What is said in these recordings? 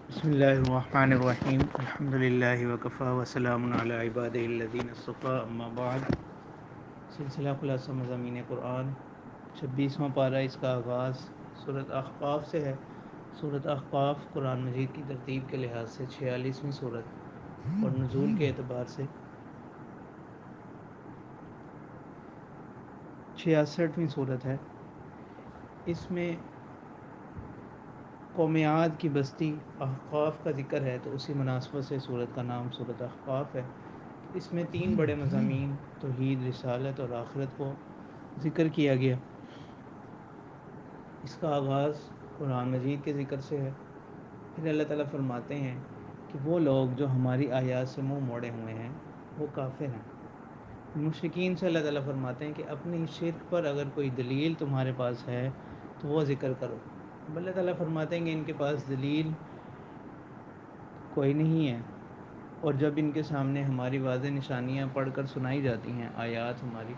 بسم اللہ الرحمن الرحیم الحمد للہ وکفا وسلام علی عبادہ الذین اصطفیٰ اما بعد۔ سلسلہ خلاصہ مضامین قرآن 26واں پارہ، اس کا آغاز سورۃ احقاف سے ہے۔ سورۃ احقاف قرآن مجید کی ترتیب کے لحاظ سے 46ویں سورت اور نزول کے اعتبار سے 66ویں سورت ہے۔ اس میں قوم عاد کی بستی احقاف کا ذکر ہے، تو اسی مناسبت سے سورت کا نام سورۃ احقاف ہے۔ اس میں 3 بڑے مضامین توحید، رسالت اور آخرت کو ذکر کیا گیا۔ اس کا آغاز قرآن مجید کے ذکر سے ہے۔ پھر اللہ تعالیٰ فرماتے ہیں کہ وہ لوگ جو ہماری آیات سے منہ موڑے ہوئے ہیں وہ کافر ہیں۔ مشرکین سے اللہ تعالیٰ فرماتے ہیں کہ اپنی شرک پر اگر کوئی دلیل تمہارے پاس ہے تو وہ ذکر کرو۔ اب اللہ تعالیٰ فرماتے ہیں کہ ان کے پاس دلیل کوئی نہیں ہے، اور جب ان کے سامنے ہماری واضح نشانیاں پڑھ کر سنائی جاتی ہیں، آیات ہماری،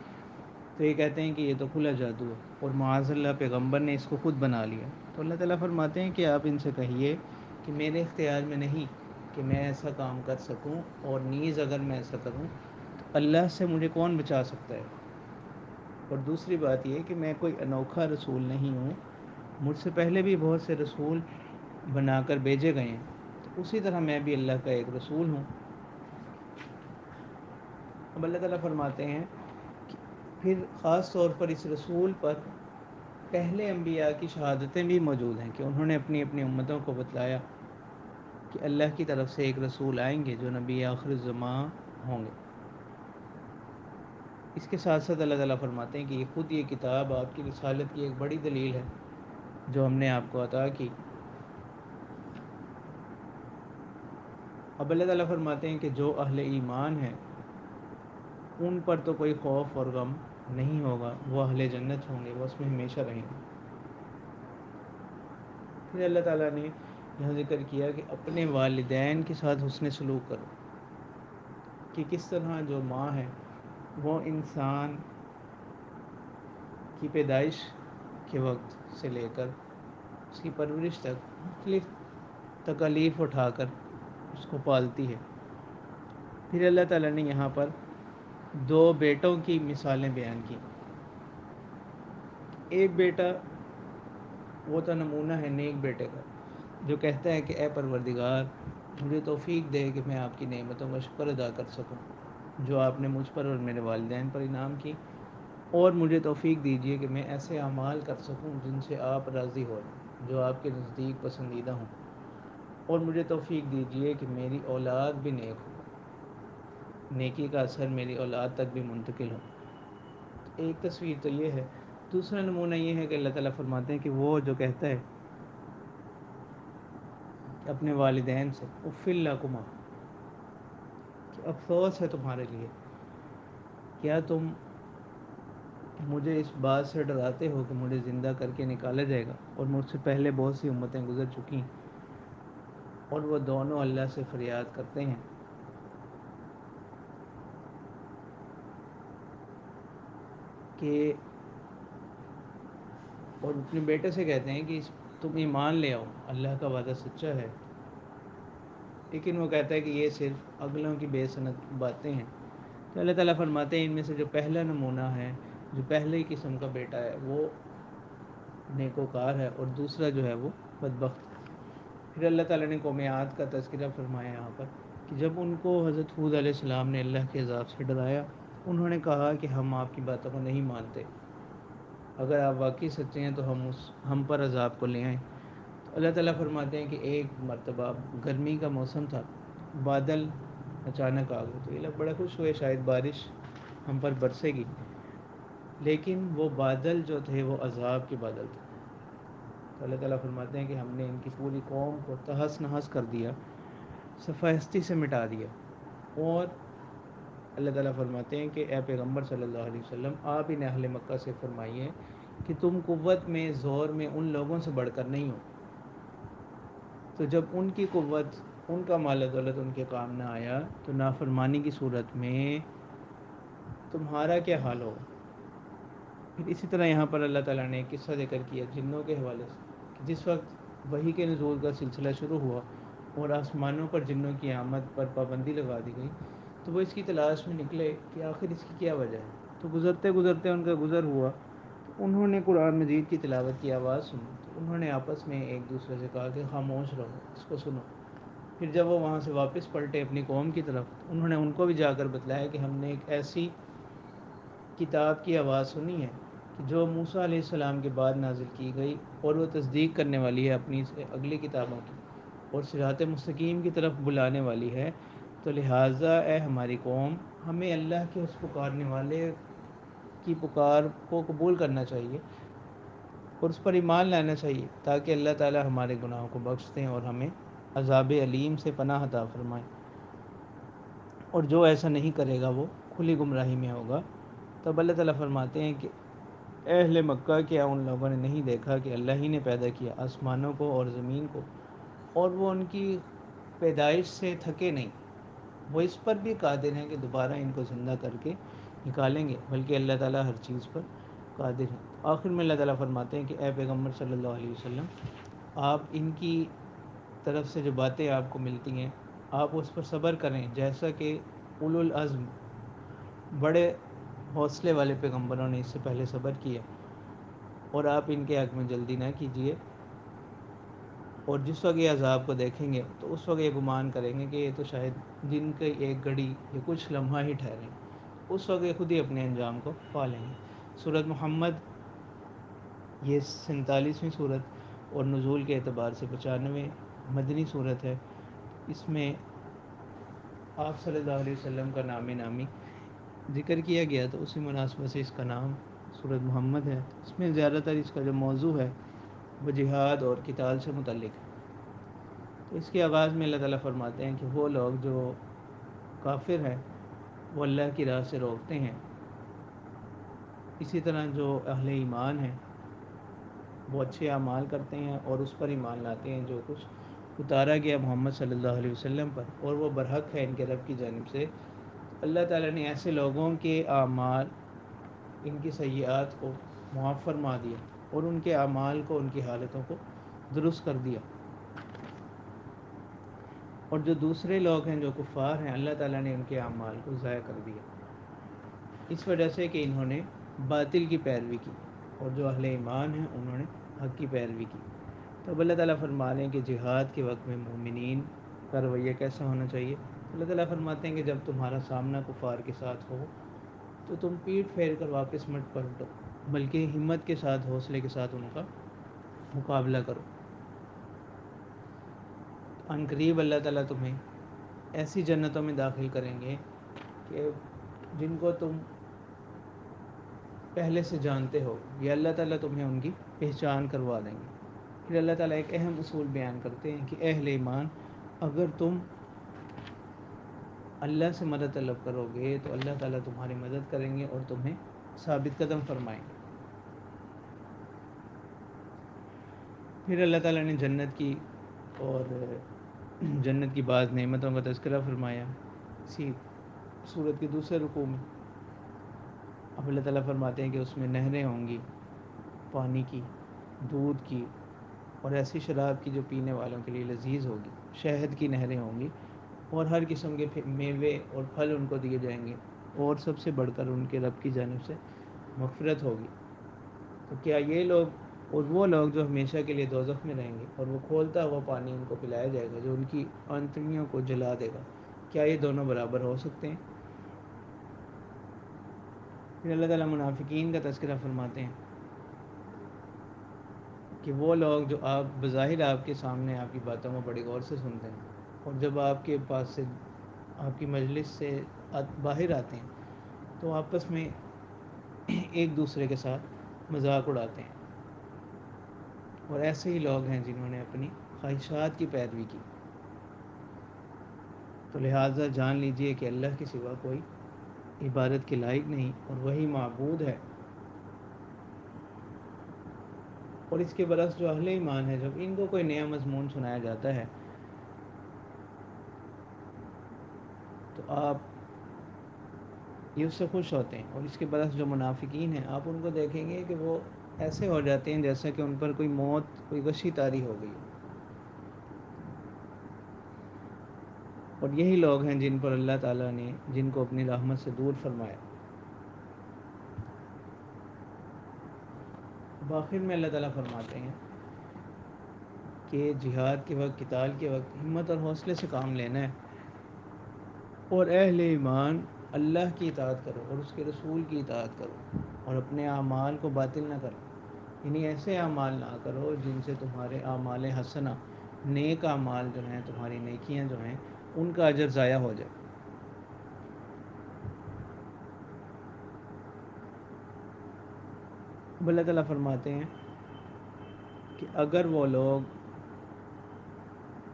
تو یہ کہتے ہیں کہ یہ تو کھلا جادو ہے، اور معاذ اللہ پیغمبر نے اس کو خود بنا لیا۔ تو اللہ تعالیٰ فرماتے ہیں کہ آپ ان سے کہیے کہ میرے اختیار میں نہیں کہ میں ایسا کام کر سکوں، اور نیز اگر میں ایسا کروں تو اللہ سے مجھے کون بچا سکتا ہے۔ اور دوسری بات یہ کہ میں کوئی انوکھا رسول نہیں ہوں، مجھ سے پہلے بھی بہت سے رسول بنا کر بھیجے گئے ہیں، تو اسی طرح میں بھی اللہ کا ایک رسول ہوں۔ اب اللہ تعالیٰ فرماتے ہیں کہ پھر خاص طور پر اس رسول پر پہلے انبیاء کی شہادتیں بھی موجود ہیں کہ انہوں نے اپنی اپنی امتوں کو بتلایا کہ اللہ کی طرف سے ایک رسول آئیں گے جو نبی آخر الزمان ہوں گے۔ اس کے ساتھ ساتھ اللہ تعالیٰ فرماتے ہیں کہ یہ کتاب آپ کی رسالت کی ایک بڑی دلیل ہے جو ہم نے آپ کو عطا کی۔ اب اللہ تعالیٰ فرماتے ہیں کہ جو اہل ایمان ہیں ان پر تو کوئی خوف اور غم نہیں ہوگا، وہ اہل جنت ہوں گے، وہ اس میں ہمیشہ رہیں گے۔ پھر اللہ تعالیٰ نے یہاں ذکر کیا کہ اپنے والدین کے ساتھ حسن سلوک کرو، کہ کس طرح جو ماں ہے وہ انسان کی پیدائش کے وقت سے لے کر اس کی پرورش تک مختلف تکالیف اٹھا کر اس کو پالتی ہے۔ پھر اللہ تعالیٰ نے یہاں پر 2 بیٹوں کی مثالیں بیان کی۔ ایک بیٹا وہ تو نمونہ ہے نیک بیٹے کا، جو کہتا ہے کہ اے پروردگار مجھے توفیق دے کہ میں آپ کی نعمتوں کا شکر ادا کر سکوں جو آپ نے مجھ پر اور میرے والدین پر انعام کی، اور مجھے توفیق دیجیے کہ میں ایسے اعمال کر سکوں جن سے آپ راضی ہو جائیں، جو آپ کے نزدیک پسندیدہ ہوں، اور مجھے توفیق دیجیے کہ میری اولاد بھی نیک ہو، نیکی کا اثر میری اولاد تک بھی منتقل ہو۔ ایک تصویر تو یہ ہے۔ دوسرا نمونہ یہ ہے کہ اللہ تعالیٰ فرماتے ہیں کہ وہ جو کہتا ہے کہ اپنے والدین سے اف لکما، کہ افسوس ہے تمہارے لیے، کیا تم مجھے اس بات سے ڈراتے ہو کہ مجھے زندہ کر کے نکالا جائے گا، اور مجھ سے پہلے بہت سی امتیں گزر چکی ہیں۔ اور وہ دونوں اللہ سے فریاد کرتے ہیں کہ، اور اپنے بیٹے سے کہتے ہیں کہ تم ایمان لے آؤ، اللہ کا وعدہ سچا ہے، لیکن وہ کہتا ہے کہ یہ صرف اگلوں کی بے سنت باتیں ہیں۔ تو اللہ تعالیٰ فرماتے ہیں ان میں سے جو پہلا نمونہ ہے، جو پہلے قسم کا بیٹا ہے، وہ نیکوکار ہے، اور دوسرا جو ہے وہ بدبخت ہے۔ پھر اللہ تعالیٰ نے قوم عاد کا تذکرہ فرمایا یہاں پر کہ جب ان کو حضرت ہود علیہ السلام نے اللہ کے عذاب سے ڈرایا، انہوں نے کہا کہ ہم آپ کی باتوں کو نہیں مانتے، اگر آپ واقعی سچے ہیں تو ہم پر عذاب کو لے آئیں۔ تو اللہ تعالیٰ فرماتے ہیں کہ ایک مرتبہ گرمی کا موسم تھا، بادل اچانک آ گئے، تو یہ لوگ بڑے خوش ہوئے شاید بارش ہم پر برسے گی، لیکن وہ بادل جو تھے وہ عذاب کے بادل تھے۔ تو اللہ تعالیٰ فرماتے ہیں کہ ہم نے ان کی پوری قوم کو تہس نہس کر دیا، صفحہ ہستی سے مٹا دیا۔ اور اللہ تعالیٰ فرماتے ہیں کہ اے پیغمبر صلی اللہ علیہ وسلم، آپ انہیں اہل مکہ سے فرمائیے کہ تم قوت میں، زور میں ان لوگوں سے بڑھ کر نہیں ہو، تو جب ان کی قوت، ان کا مال و دولت ان کے کام نہ آیا تو نافرمانی کی صورت میں تمہارا کیا حال ہوگا۔ پھر اسی طرح یہاں پر اللہ تعالیٰ نے ایک قصہ ذکر کیا جنوں کے حوالے سے، کہ جس وقت وحی کے نزول کا سلسلہ شروع ہوا اور آسمانوں پر جنوں کی آمد پر پابندی لگا دی گئی، تو وہ اس کی تلاش میں نکلے کہ آخر اس کی کیا وجہ ہے۔ تو گزرتے گزرتے ان کا گزر ہوا، تو انہوں نے قرآن مجید کی تلاوت کی آواز سنی، تو انہوں نے آپس میں ایک دوسرے سے کہا کہ خاموش رہو، اس کو سنو۔ پھر جب وہ وہاں سے واپس پلٹے اپنی قوم کی طرف، تو انہوں نے ان کو بھی جا کر بتلایا کہ ہم نے ایک ایسی کتاب کی آواز سنی ہے کہ جو موسیٰ علیہ السلام کے بعد نازل کی گئی، اور وہ تصدیق کرنے والی ہے اپنی اگلی کتابوں کی، اور صراط مستقیم کی طرف بلانے والی ہے۔ تو لہٰذا اے ہماری قوم، ہمیں اللہ کے اس پکارنے والے کی پکار کو قبول کرنا چاہیے اور اس پر ایمان لانا چاہیے، تاکہ اللہ تعالی ہمارے گناہوں کو بخش دیں اور ہمیں عذاب علیم سے پناہ عطا فرمائیں۔ اور جو ایسا نہیں کرے گا وہ کھلی گمراہی میں ہوگا۔ تب اللہ تعالیٰ فرماتے ہیں کہ اے اہل مکہ، کیا ان لوگوں نے نہیں دیکھا کہ اللہ ہی نے پیدا کیا آسمانوں کو اور زمین کو، اور وہ ان کی پیدائش سے تھکے نہیں، وہ اس پر بھی قادر ہیں کہ دوبارہ ان کو زندہ کر کے نکالیں گے، بلکہ اللہ تعالیٰ ہر چیز پر قادر ہیں۔ آخر میں اللہ تعالیٰ فرماتے ہیں کہ اے پیغمبر صلی اللہ علیہ وسلم، آپ ان کی طرف سے جو باتیں آپ کو ملتی ہیں، آپ اس پر صبر کریں، جیسا کہ اولو العزم بڑے حوصلے والے پیغمبروں نے اس سے پہلے صبر کیا، اور آپ ان کے حق میں جلدی نہ کیجیے۔ اور جس وقت یہ عذاب کو دیکھیں گے تو اس وقت یہ گمان کریں گے کہ یہ تو شاید دن کی ایک گھڑی یا کچھ لمحہ ہی ٹھہریں، اس وقت یہ خود ہی اپنے انجام کو پا لیں گے۔ سورۃ محمد یہ 47ویں صورت اور نزول کے اعتبار سے 95 مدنی صورت ہے۔ اس میں آپ صلی اللہ علیہ وسلم کا نام نامی ذکر کیا گیا، تو اسی مناسبت سے اس کا نام سورۃ محمد ہے۔ اس میں زیادہ تر اس کا جو موضوع ہے وہ جہاد اور قتال سے متعلق ہے۔ تو اس کے آغاز میں اللہ تعالیٰ فرماتے ہیں کہ وہ لوگ جو کافر ہیں وہ اللہ کی راہ سے روکتے ہیں، اسی طرح جو اہل ایمان ہیں وہ اچھے اعمال کرتے ہیں اور اس پر ایمان لاتے ہیں جو کچھ اتارا گیا محمد صلی اللہ علیہ وسلم پر، اور وہ برحق ہے ان کے رب کی جانب سے۔ اللہ تعالیٰ نے ایسے لوگوں کے اعمال، ان کی سیئات کو معاف فرما دیا، اور ان کے اعمال کو، ان کی حالتوں کو درست کر دیا۔ اور جو دوسرے لوگ ہیں جو کفار ہیں، اللہ تعالیٰ نے ان کے اعمال کو ضائع کر دیا، اس وجہ سے کہ انہوں نے باطل کی پیروی کی، اور جو اہل ایمان ہیں انہوں نے حق کی پیروی کی۔ تو اب اللہ تعالیٰ فرما رہے ہیں کہ جہاد کے وقت میں مومنین کا رویہ کیسا ہونا چاہیے۔ اللہ تعالیٰ فرماتے ہیں کہ جب تمہارا سامنا کفار کے ساتھ ہو تو تم پیٹ پھیر کر واپس مت پلٹو، بلکہ ہمت کے ساتھ، حوصلے کے ساتھ ان کا مقابلہ کرو۔ ان قریب اللہ تعالیٰ تمہیں ایسی جنتوں میں داخل کریں گے کہ جن کو تم پہلے سے جانتے ہو، یا اللہ تعالیٰ تمہیں ان کی پہچان کروا دیں گے۔ پھر اللہ تعالیٰ ایک اہم اصول بیان کرتے ہیں کہ اہل ایمان، اگر تم اللہ سے مدد طلب کرو گے تو اللہ تعالیٰ تمہاری مدد کریں گے اور تمہیں ثابت قدم فرمائیں گے۔ پھر اللہ تعالیٰ نے جنت کی اور جنت کی بعض نعمتوں کا تذکرہ فرمایا اسی سورت کے دوسرے رکوع میں۔ اب اللہ تعالیٰ فرماتے ہیں کہ اس میں نہریں ہوں گی، پانی کی، دودھ کی، اور ایسی شراب کی جو پینے والوں کے لیے لذیذ ہوگی، شہد کی نہریں ہوں گی، اور ہر قسم کے میوے اور پھل ان کو دیے جائیں گے، اور سب سے بڑھ کر ان کے رب کی جانب سے مغفرت ہوگی۔ تو کیا یہ لوگ اور وہ لوگ جو ہمیشہ کے لیے دوزخ میں رہیں گے، اور وہ کھولتا ہوا پانی ان کو پلایا جائے گا جو ان کی آنتڑیوں کو جلا دے گا، کیا یہ دونوں برابر ہو سکتے ہیں؟ پھر اللہ تعالیٰ منافقین کا تذکرہ فرماتے ہیں کہ وہ لوگ جو آپ بظاہر آپ کے سامنے آپ کی باتوں کو بڑی غور سے سنتے ہیں، اور جب آپ کے پاس سے، آپ کی مجلس سے باہر آتے ہیں تو آپس میں ایک دوسرے کے ساتھ مذاق اڑاتے ہیں، اور ایسے ہی لوگ ہیں جنہوں نے اپنی خواہشات کی پیروی کی۔ تو لہٰذا جان لیجئے کہ اللہ کے سوا کوئی عبادت کے لائق نہیں، اور وہی معبود ہے۔ اور اس کے برعکس جو اہل ایمان ہے، جب ان کو کوئی نیا مضمون سنایا جاتا ہے تو آپ یہ اس سے خوش ہوتے ہیں، اور اس کے برعکس جو منافقین ہیں، آپ ان کو دیکھیں گے کہ وہ ایسے ہو جاتے ہیں جیسا کہ ان پر کوئی موت، کوئی وحشی طاری ہو گئی۔ اور یہی لوگ ہیں جن پر اللہ تعالیٰ نے جن کو اپنی رحمت سے دور فرمایا۔ بآخر میں اللہ تعالیٰ فرماتے ہیں کہ جہاد کے وقت، قتال کے وقت ہمت اور حوصلے سے کام لینا ہے، اور اہل ایمان اللہ کی اطاعت کرو اور اس کے رسول کی اطاعت کرو، اور اپنے اعمال کو باطل نہ کرو، یعنی ایسے اعمال نہ کرو جن سے تمہارے اعمال حسنہ، نیک اعمال جو ہیں، تمہاری نیکیاں جو ہیں، ان کا اجر ضائع ہو جائے۔ اب اللہ تعالیٰ فرماتے ہیں کہ اگر وہ لوگ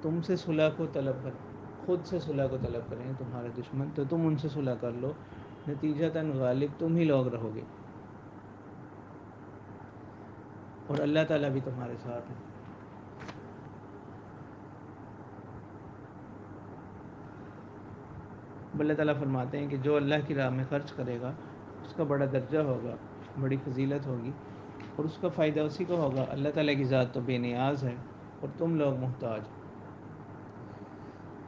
تم سے صلح کو طلب کریں، خود سے صلح کو طلب کریں تمہارے دشمن، تو تم ان سے صلح کر لو، نتیجتاً غالب تم ہی لوگ رہو گے، اور اللہ تعالیٰ بھی تمہارے ساتھ ہے۔ اب اللہ تعالیٰ فرماتے ہیں کہ جو اللہ کی راہ میں خرچ کرے گا اس کا بڑا درجہ ہوگا، بڑی فضیلت ہوگی، اور اس کا فائدہ اسی کو ہوگا، اللہ تعالیٰ کی ذات تو بے نیاز ہے اور تم لوگ محتاج۔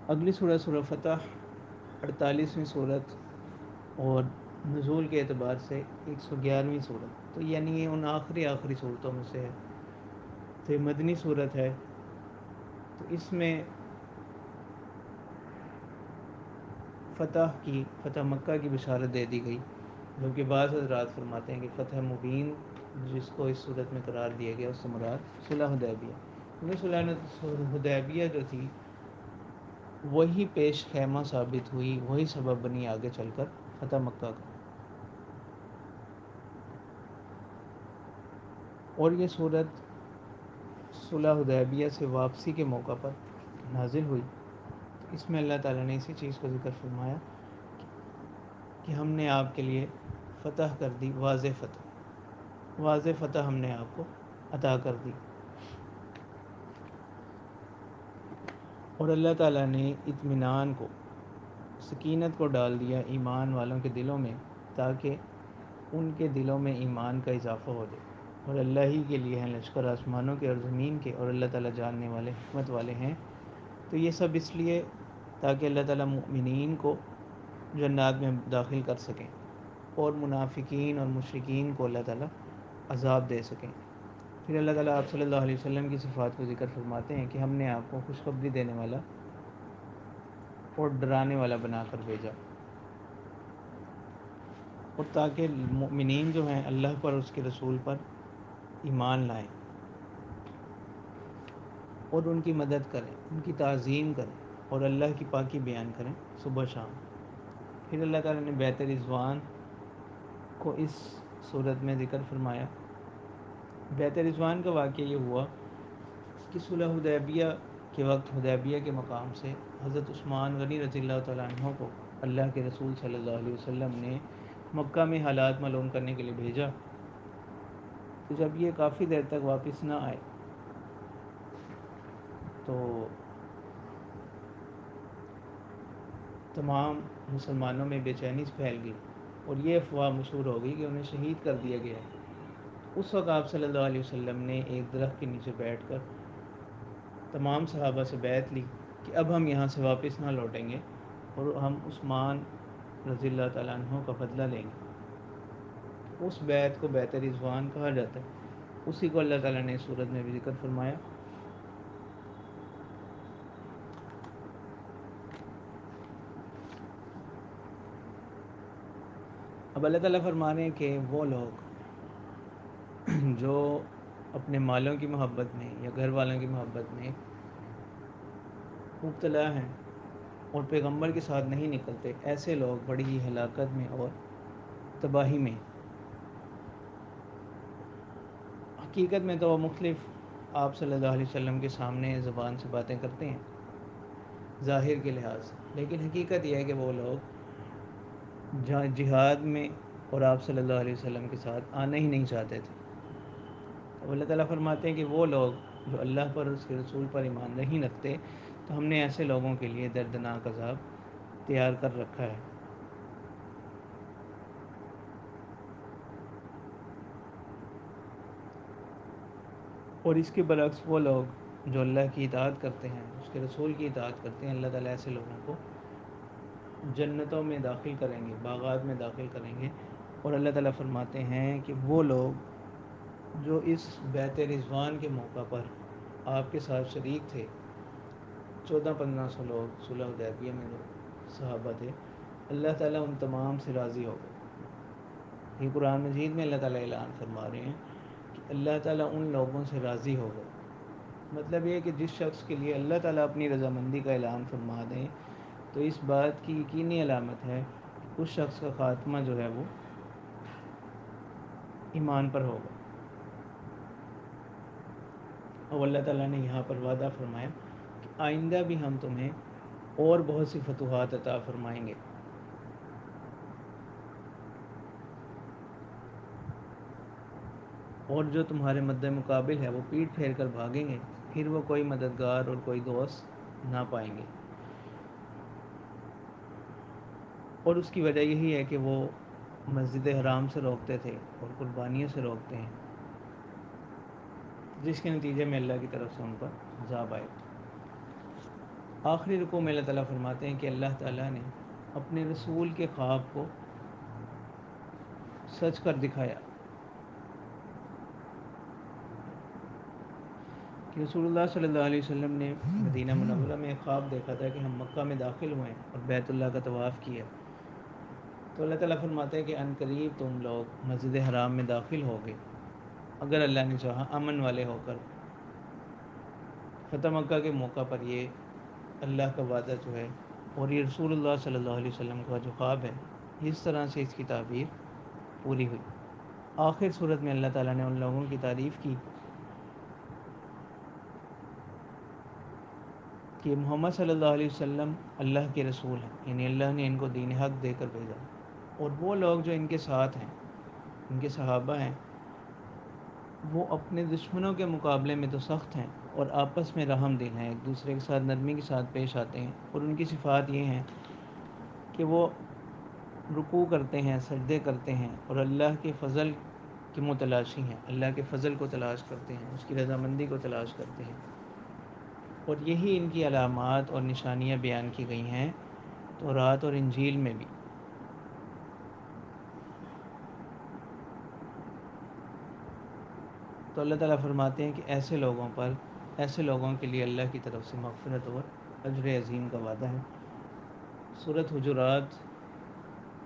اگلی سورہ سورہ فتح، 48ویں صورت، اور نزول کے اعتبار سے 111ویں صورت، تو یعنی یہ ان آخری صورتوں میں سے ہے، تو یہ مدنی صورت ہے۔ تو اس میں فتح مکہ کی بشارت دے دی گئی، جبکہ بعض حضرات فرماتے ہیں کہ فتح مبین جس کو اس صورت میں قرار دیا گیا اس سے مراد صلح حدیبیہ، کیونکہ صلح حدیبیہ جو تھی وہی پیش خیمہ ثابت ہوئی، وہی سبب بنی آگے چل کر فتح مکہ کا۔ اور یہ صورت صلح حدیبیہ سے واپسی کے موقع پر نازل ہوئی، تو اس میں اللہ تعالیٰ نے اسی چیز کو ذکر فرمایا کہ ہم نے آپ کے لیے فتح کر دی، واضح فتح ہم نے آپ کو عطا کر دی، اور اللہ تعالیٰ نے اطمینان کو، سکینت کو ڈال دیا ایمان والوں کے دلوں میں، تاکہ ان کے دلوں میں ایمان کا اضافہ ہو جائے، اور اللہ ہی کے لیے ہیں لشکر آسمانوں کے اور زمین کے، اور اللہ تعالیٰ جاننے والے، حکمت والے ہیں۔ تو یہ سب اس لیے تاکہ اللہ تعالیٰ مؤمنین کو جنات میں داخل کر سکیں، اور منافقین اور مشرکین کو اللہ تعالیٰ عذاب دے سکیں۔ پھر اللہ تعالیٰ آپ صلی اللہ علیہ وسلم کی صفات کو ذکر فرماتے ہیں کہ ہم نے آپ کو خوشخبری دینے والا اور ڈرانے والا بنا کر بھیجا، اور تاکہ مؤمنین جو ہیں اللہ پر اور اس کے رسول پر ایمان لائیں، اور ان کی مدد کریں، ان کی تعظیم کریں، اور اللہ کی پاکی بیان کریں صبح شام۔ پھر اللہ تعالیٰ نے بیت رضوان کو اس صورت میں ذکر فرمایا۔ بیت رضوان کا واقعہ یہ ہوا کہ صلح حدیبیہ کے وقت حدیبیہ کے مقام سے حضرت عثمان غنی رضی اللہ تعالیٰ عنہ کو اللہ کے رسول صلی اللہ علیہ وسلم نے مکہ میں حالات معلوم کرنے کے لیے بھیجا، تو جب یہ کافی دیر تک واپس نہ آئے تو تمام مسلمانوں میں بے چینی پھیل گئی، اور یہ افواہ مشہور ہو گئی کہ انہیں شہید کر دیا گیا ہے۔ اس وقت آپ صلی اللہ علیہ وسلم نے ایک درخت کے نیچے بیٹھ کر تمام صحابہ سے بیعت لی کہ اب ہم یہاں سے واپس نہ لوٹیں گے، اور ہم عثمان رضی اللہ تعالیٰ عنہ کا بدلہ لیں گے۔ اس بیعت کو بیعت رضوان کہا جاتا ہے، اسی کو اللہ تعالیٰ نے اس صورت میں بھی ذکر فرمایا۔ اب اللہ تعالیٰ فرما رہے ہیں کہ وہ لوگ جو اپنے مالوں کی محبت میں یا گھر والوں کی محبت میں مبتلا ہیں اور پیغمبر کے ساتھ نہیں نکلتے، ایسے لوگ بڑی ہی ہلاکت میں اور تباہی میں۔ حقیقت میں تو وہ مختلف آپ صلی اللہ علیہ وسلم کے سامنے زبان سے باتیں کرتے ہیں ظاہر کے لحاظ سے، لیکن حقیقت یہ ہے کہ وہ لوگ جہاں جہاد میں اور آپ صلی اللہ علیہ وسلم کے ساتھ آنا ہی نہیں چاہتے تھے۔ تو اللہ تعالیٰ فرماتے ہیں کہ وہ لوگ جو اللہ پر اور اس کے رسول پر ایمان نہیں رکھتے، تو ہم نے ایسے لوگوں کے لیے دردناک عذاب تیار کر رکھا ہے۔ اور اس کے برعکس وہ لوگ جو اللہ کی اطاعت کرتے ہیں، اس کے رسول کی اطاعت کرتے ہیں، اللہ تعالیٰ ایسے لوگوں کو جنتوں میں داخل کریں گے، باغات میں داخل کریں گے۔ اور اللہ تعالیٰ فرماتے ہیں کہ وہ لوگ جو اس بیت رضوان کے موقع پر آپ کے ساتھ شریک تھے، 1400-1500 لوگ صلح حدیبیہ میں جو صحابہ تھے، اللہ تعالیٰ ان تمام سے راضی ہو گئے۔ یہ قرآن مجید میں اللہ تعالیٰ اعلان فرما رہے ہیں کہ اللہ تعالیٰ ان لوگوں سے راضی ہو گئے۔ مطلب یہ ہے کہ جس شخص کے لیے اللہ تعالیٰ اپنی رضامندی کا اعلان فرما دیں تو اس بات کی یقینی علامت ہے کہ اس شخص کا خاتمہ جو ہے وہ ایمان پر ہوگا۔ اور اللہ تعالیٰ نے یہاں پر وعدہ فرمایا کہ آئندہ بھی ہم تمہیں اور بہت سی فتوحات عطا فرمائیں گے، اور جو تمہارے مد مقابل ہے وہ پیٹ پھیر کر بھاگیں گے، پھر وہ کوئی مددگار اور کوئی دوست نہ پائیں گے۔ اور اس کی وجہ یہی ہے کہ وہ مسجد حرام سے روکتے تھے اور قربانیوں سے روکتے ہیں، جس کے نتیجے میں اللہ کی طرف سے ان پر عذاب آئے۔ آخری رکوع میں اللہ تعالیٰ فرماتے ہیں کہ اللہ تعالیٰ نے اپنے رسول کے خواب کو سچ کر دکھایا کہ رسول اللہ صلی اللہ علیہ وسلم نے مدینہ منورہ میں ایک خواب دیکھا تھا کہ ہم مکہ میں داخل ہوئے اور بیت اللہ کا طواف کیا، تو اللہ تعالیٰ فرماتے ہیں کہ عن قریب تم لوگ مسجد حرام میں داخل ہو گئے، اگر اللہ نے چاہا امن والے ہو کر۔ فتح مکہ کے موقع پر یہ اللہ کا وعدہ جو ہے اور یہ رسول اللہ صلی اللہ علیہ وسلم کا جو خواب ہے، اس طرح سے اس کی تعبیر پوری ہوئی۔ آخر صورت میں اللہ تعالیٰ نے ان لوگوں کی تعریف کی کہ محمد صلی اللہ علیہ وسلم اللہ کے رسول ہیں، یعنی اللہ نے ان کو دین حق دے کر بھیجا، اور وہ لوگ جو ان کے ساتھ ہیں، ان کے صحابہ ہیں، وہ اپنے دشمنوں کے مقابلے میں تو سخت ہیں اور آپس میں رحم دل ہیں، ایک دوسرے کے ساتھ نرمی کے ساتھ پیش آتے ہیں، اور ان کی صفات یہ ہیں کہ وہ رکوع کرتے ہیں، سجدے کرتے ہیں، اور اللہ کے فضل کی متلاشی ہیں، اللہ کے فضل کو تلاش کرتے ہیں، اس کی رضامندی کو تلاش کرتے ہیں، اور یہی ان کی علامات اور نشانیاں بیان کی گئی ہیں تورات اور انجیل میں بھی۔ تو اللہ تعالیٰ فرماتے ہیں کہ ایسے لوگوں پر، ایسے لوگوں کے لیے اللہ کی طرف سے مغفرت اور اجر عظیم کا وعدہ ہے۔ سورۃ حجرات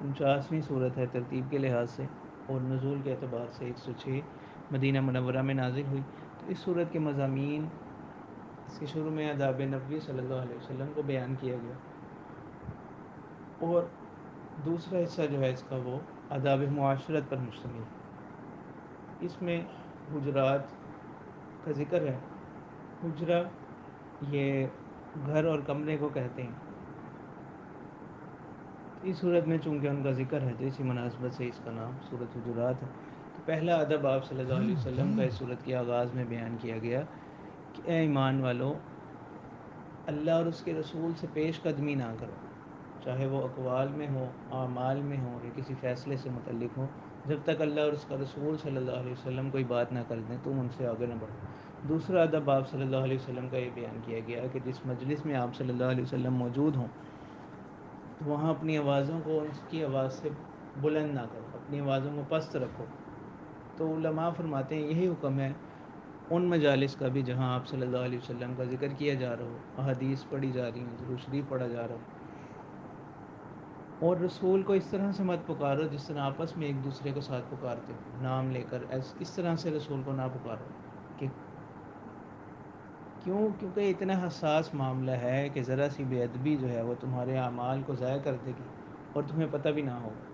49ویں صورت ہے ترتیب کے لحاظ سے، اور نزول کے اعتبار سے 106 مدینہ منورہ میں نازل ہوئی۔ تو اس صورت کے مضامین، اس کے شروع میں آداب نبوی صلی اللہ علیہ وسلم کو بیان کیا گیا، اور دوسرا حصہ جو ہے اس کا وہ آداب معاشرت پر مشتمل ہے۔ اس میں حجرات کا ذکر ہے۔ حجرہ یہ گھر اور کمرے کو کہتے ہیں۔ اس صورت میں چونکہ ان کا ذکر ہے تو اسی مناسبت سے اس کا نام صورت حجرات ہے۔ تو پہلا ادب آپ صلی اللہ علیہ وسلم کا اس صورت کے آغاز میں بیان کیا گیا کہ اے ایمان والو، اللہ اور اس کے رسول سے پیش قدمی نہ کرو، چاہے وہ اقوال میں ہو، اعمال میں ہو، یا کسی فیصلے سے متعلق ہو، جب تک اللہ اور اس کا رسول صلی اللہ علیہ وسلم کوئی بات نہ کر دیں تم ان سے آگے نہ بڑھو۔ دوسرا ادب آپ صلی اللہ علیہ وسلم کا یہ بیان کیا گیا کہ جس مجلس میں آپ صلی اللہ علیہ وسلم موجود ہوں تو وہاں اپنی آوازوں کو ان کی آواز سے بلند نہ کرو، اپنی آوازوں کو پست رکھو۔ تو علماء فرماتے ہیں یہی حکم ہے ان مجالس کا بھی جہاں آپ صلی اللہ علیہ وسلم کا ذکر کیا جا رہا ہو، احادیث پڑھی جا رہی ہوں، درود شریف پڑھا جا رہا ہو، اور رسول کو اس طرح سے مت پکارو جس طرح آپس میں ایک دوسرے کو ساتھ پکارتے ہو، نام لے کر، اس طرح سے رسول کو نہ پکارو۔ کہ کیونکہ اتنا حساس معاملہ ہے کہ ذرا سی بے ادبی جو ہے وہ تمہارے اعمال کو ضائع کر دے گی اور تمہیں پتہ بھی نہ ہوگا۔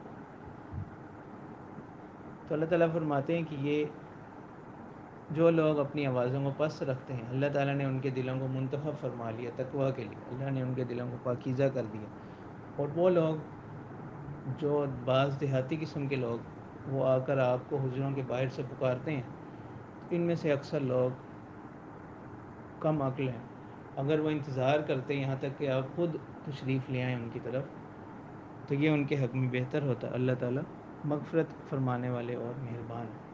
تو اللہ تعالیٰ فرماتے ہیں کہ یہ جو لوگ اپنی آوازوں کو پست رکھتے ہیں، اللہ تعالیٰ نے ان کے دلوں کو منتخب فرما لیا تقویٰ کے لیے، اللہ نے ان کے دلوں کو پاکیزہ کر دیا۔ اور وہ لوگ جو بعض دیہاتی قسم کے لوگ وہ آ کر آپ کو حجروں کے باہر سے پکارتے ہیں، ان میں سے اکثر لوگ کم عقل ہیں۔ اگر وہ انتظار کرتے یہاں تک کہ آپ خود تشریف لے آئیں ان کی طرف تو یہ ان کے حق میں بہتر ہوتا۔ اللہ تعالیٰ مغفرت فرمانے والے اور مہربان ہیں۔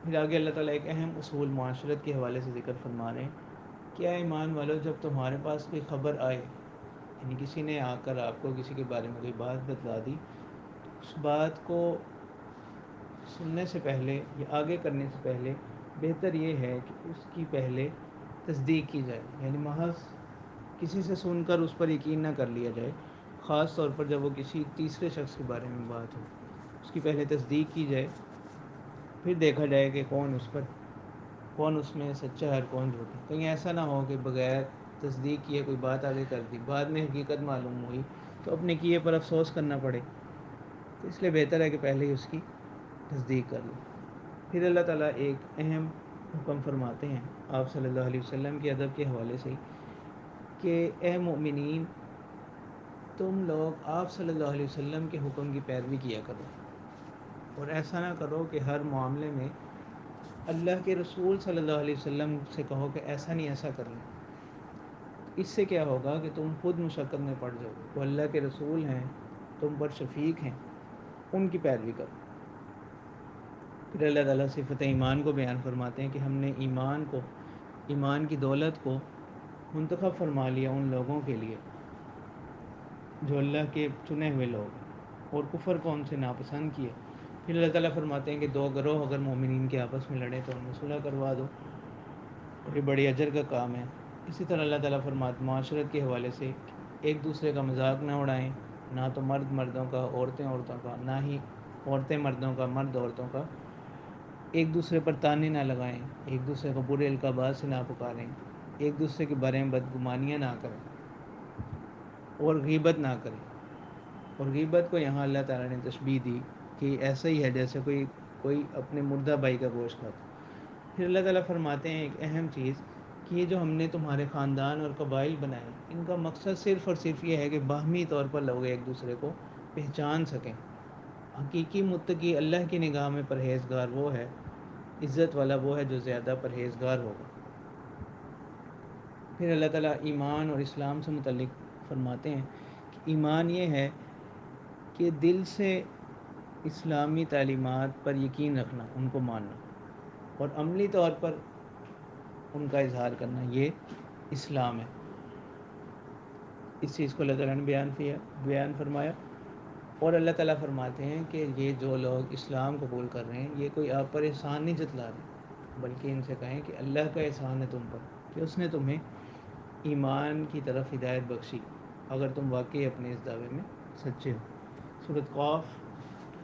پھر آگے اللہ تعالیٰ ایک اہم اصول معاشرت کے حوالے سے ذکر فرما رہے ہیں، کیا ایمان والو جب تمہارے پاس کوئی خبر آئے، یعنی کسی نے آ کر آپ کو کسی کے بارے میں کوئی بات بتلا دی، اس بات کو سننے سے پہلے یا آگے کرنے سے پہلے بہتر یہ ہے کہ اس کی پہلے تصدیق کی جائے، یعنی محض کسی سے سن کر اس پر یقین نہ کر لیا جائے، خاص طور پر جب وہ کسی تیسرے شخص کے بارے میں بات ہو، اس کی پہلے تصدیق کی جائے، پھر دیکھا جائے کہ کون اس میں سچا ہے اور کون جھوٹا، کہیں ایسا نہ ہو کہ بغیر تصدیق کیے کوئی بات آگے کر دی، بعد میں حقیقت معلوم ہوئی تو اپنے کیے پر افسوس کرنا پڑے، تو اس لیے بہتر ہے کہ پہلے ہی اس کی تصدیق کر لیں۔ پھر اللہ تعالیٰ ایک اہم حکم فرماتے ہیں آپ صلی اللہ علیہ وسلم کے ادب کے حوالے سے کہ اے مومنین، تم لوگ آپ صلی اللہ علیہ وسلم کے حکم کی پیروی کیا کرو، اور ایسا نہ کرو کہ ہر معاملے میں اللہ کے رسول صلی اللہ علیہ وسلم سے کہو کہ ایسا نہیں ایسا کر لیں، اس سے کیا ہوگا کہ تم خود مشقت میں پڑ جاؤ، وہ اللہ کے رسول ہیں، تم پر شفیق ہیں، ان کی پیروی کرو۔ پھر اللہ تعالیٰ صفت ایمان کو بیان فرماتے ہیں کہ ہم نے ایمان کی دولت کو منتخب فرما لیا ان لوگوں کے لیے جو اللہ کے چنے ہوئے لوگ ہیں، اور کفر کو ان سے ناپسند کیے۔ پھر اللہ تعالیٰ فرماتے ہیں کہ دو گروہ اگر مومنین کے آپس میں لڑیں تو ان میں صلح کروا دو، اور یہ بڑی اجر کا کام ہے۔ اسی طرح اللہ تعالیٰ فرماتے معاشرت کے حوالے سے ایک دوسرے کا مذاق نہ اڑائیں، نہ تو مرد مردوں کا، عورتیں عورتوں کا، نہ ہی عورتیں مردوں کا، مرد عورتوں کا، ایک دوسرے پر طعنے نہ لگائیں، ایک دوسرے کو برے القابات سے نہ پکاریں، ایک دوسرے کے بارے میں بدگمانیاں نہ کریں، اور غیبت نہ کریں۔ اور غیبت کو یہاں اللہ تعالیٰ نے تشبیہ دی کہ ایسا ہی ہے جیسے کوئی اپنے مردہ بھائی کا گوشت کھاتا۔ پھر اللہ تعالیٰ فرماتے ہیں ایک اہم چیز کہ یہ جو ہم نے تمہارے خاندان اور قبائل بنائے، ان کا مقصد صرف اور صرف یہ ہے کہ باہمی طور پر لوگ ایک دوسرے کو پہچان سکیں۔ حقیقی متقی اللہ کی نگاہ میں پرہیزگار وہ ہے، عزت والا وہ ہے جو زیادہ پرہیزگار ہوگا۔ پھر اللہ تعالیٰ ایمان اور اسلام سے متعلق فرماتے ہیں کہ ایمان یہ ہے کہ دل سے اسلامی تعلیمات پر یقین رکھنا، ان کو ماننا، اور عملی طور پر ان کا اظہار کرنا، یہ اسلام ہے۔ اس چیز کو اللہ تعالیٰ نے بیان فرمایا، اور اللہ تعالیٰ فرماتے ہیں کہ یہ جو لوگ اسلام قبول کر رہے ہیں یہ کوئی آپ پر احسان نہیں جتلا رہے، بلکہ ان سے کہیں کہ اللہ کا احسان ہے تم پر کہ اس نے تمہیں ایمان کی طرف ہدایت بخشی، اگر تم واقعی اپنے اس دعوے میں سچے ہو۔ سورۃ قاف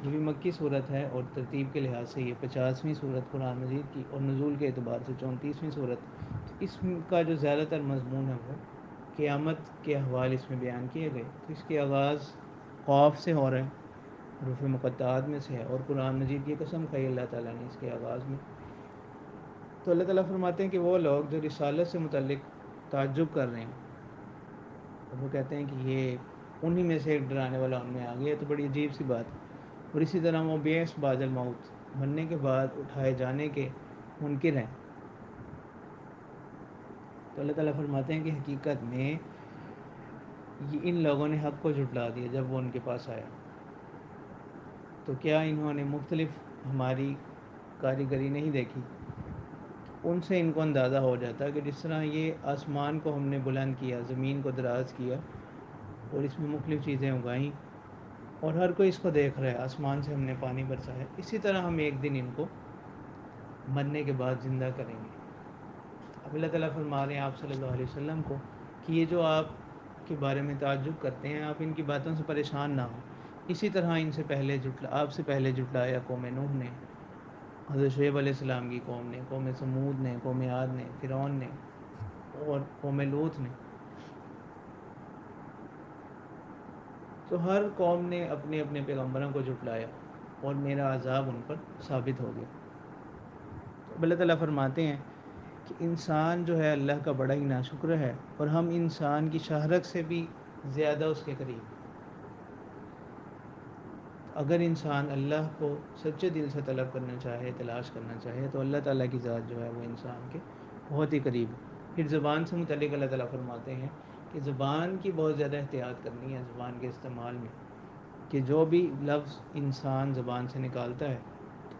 یہ بھی مکی صورت ہے، اور ترتیب کے لحاظ سے یہ 50ویں صورت قرآن مجید کی، اور نزول کے اعتبار سے 34ویں صورت۔ اس کا جو زیادہ تر مضمون ہے وہ قیامت کے احوال اس میں بیان کیے گئے، تو اس کے آغاز قاف سے ہو رہا ہے، حروف مقطعات میں سے ہے، اور قرآن مجید کی قسم کھائی اللہ تعالیٰ نے اس کے آغاز میں۔ تو اللہ تعالیٰ فرماتے ہیں کہ وہ لوگ جو رسالت سے متعلق تعجب کر رہے ہیں، اور وہ کہتے ہیں کہ یہ انہی میں سے ایک ڈرانے والا ان میں آ گیا، تو بڑی عجیب سی بات ہے۔ اور اسی طرح وہ بیس بعد الموت، مرنے کے بعد اٹھائے جانے کے منکر ہیں۔ تو اللہ تعالیٰ فرماتے ہیں کہ حقیقت میں یہ ان لوگوں نے حق کو جھٹلا دیا جب وہ ان کے پاس آیا، تو کیا انہوں نے مختلف ہماری کاریگری نہیں دیکھی؟ ان سے ان کو اندازہ ہو جاتا کہ جس طرح یہ آسمان کو ہم نے بلند کیا، زمین کو دراز کیا، اور اس میں مختلف چیزیں اگائیں، اور ہر کوئی اس کو دیکھ رہا ہے، آسمان سے ہم نے پانی برسایا، اسی طرح ہم ایک دن ان کو مرنے کے بعد زندہ کریں گے۔ اب اللہ تعالیٰ فرما رہے ہیں آپ صلی اللہ علیہ وسلم کو کہ یہ جو آپ کے بارے میں تعجب کرتے ہیں، آپ ان کی باتوں سے پریشان نہ ہوں، اسی طرح آپ سے پہلے جھٹلایا قوم نوح نے، حضرت شعیب علیہ السلام کی قوم نے، قوم سمود نے، قوم عاد نے، فرعون نے، اور قوم لوط نے۔ تو ہر قوم نے اپنے اپنے پیغمبروں کو جھٹلایا، اور میرا عذاب ان پر ثابت ہو گیا۔ تو اللہ تعالیٰ فرماتے ہیں کہ انسان جو ہے اللہ کا بڑا ہی ناشکر ہے، اور ہم انسان کی شہرت سے بھی زیادہ اس کے قریب ہیں۔ اگر انسان اللہ کو سچے دل سے طلب کرنا چاہے، تلاش کرنا چاہے، تو اللہ تعالیٰ کی ذات جو ہے وہ انسان کے بہت ہی قریب ہے۔ پھر زبان سے متعلق اللہ تعالیٰ فرماتے ہیں کہ زبان کی بہت زیادہ احتیاط کرنی ہے، زبان کے استعمال میں، کہ جو بھی لفظ انسان زبان سے نکالتا ہے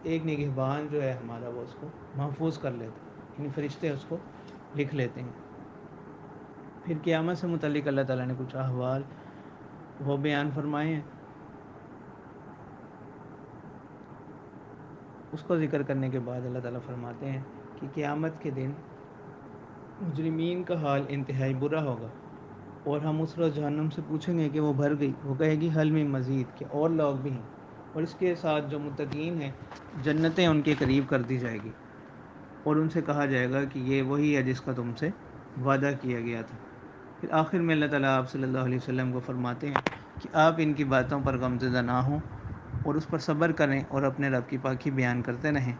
ایک نگہبان جو ہے ہمارا وہ اس کو محفوظ کر لیتا ہے، یعنی فرشتے اس کو لکھ لیتے ہیں۔ پھر قیامت سے متعلق اللہ تعالیٰ نے کچھ احوال وہ بیان فرمائے ہیں، اس کو ذکر کرنے کے بعد اللہ تعالیٰ فرماتے ہیں کہ قیامت کے دن مجرمین کا حال انتہائی برا ہوگا، اور ہم اس روز جہنم سے پوچھیں گے کہ وہ بھر گئی، وہ کہے گی حل میں مزید، کہ اور لوگ بھی ہیں، اور اس کے ساتھ جو متقین ہیں جنتیں ان کے قریب کر دی جائے گی، اور ان سے کہا جائے گا کہ یہ وہی ہے جس کا تم سے وعدہ کیا گیا تھا۔ پھر آخر میں اللہ تعالیٰ آپ صلی اللہ علیہ وسلم کو فرماتے ہیں کہ آپ ان کی باتوں پر غمزدہ نہ ہوں، اور اس پر صبر کریں، اور اپنے رب کی پاکی بیان کرتے رہیں،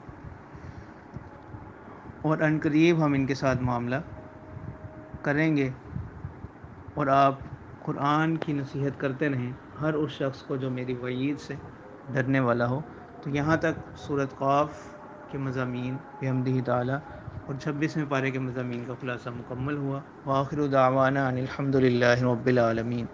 اور ان قریب ہم ان کے ساتھ معاملہ کریں گے، اور آپ قرآن کی نصیحت کرتے رہیں ہر اس شخص کو جو میری وعید سے ڈرنے والا ہو۔ تو یہاں تک سورۃ قاف کے مضامین بحمدہ تعالی اور 26ویں پارے کے مضامین کا خلاصہ مکمل ہوا۔ وآخر دعوانا ان الحمد للہ رب العالمین۔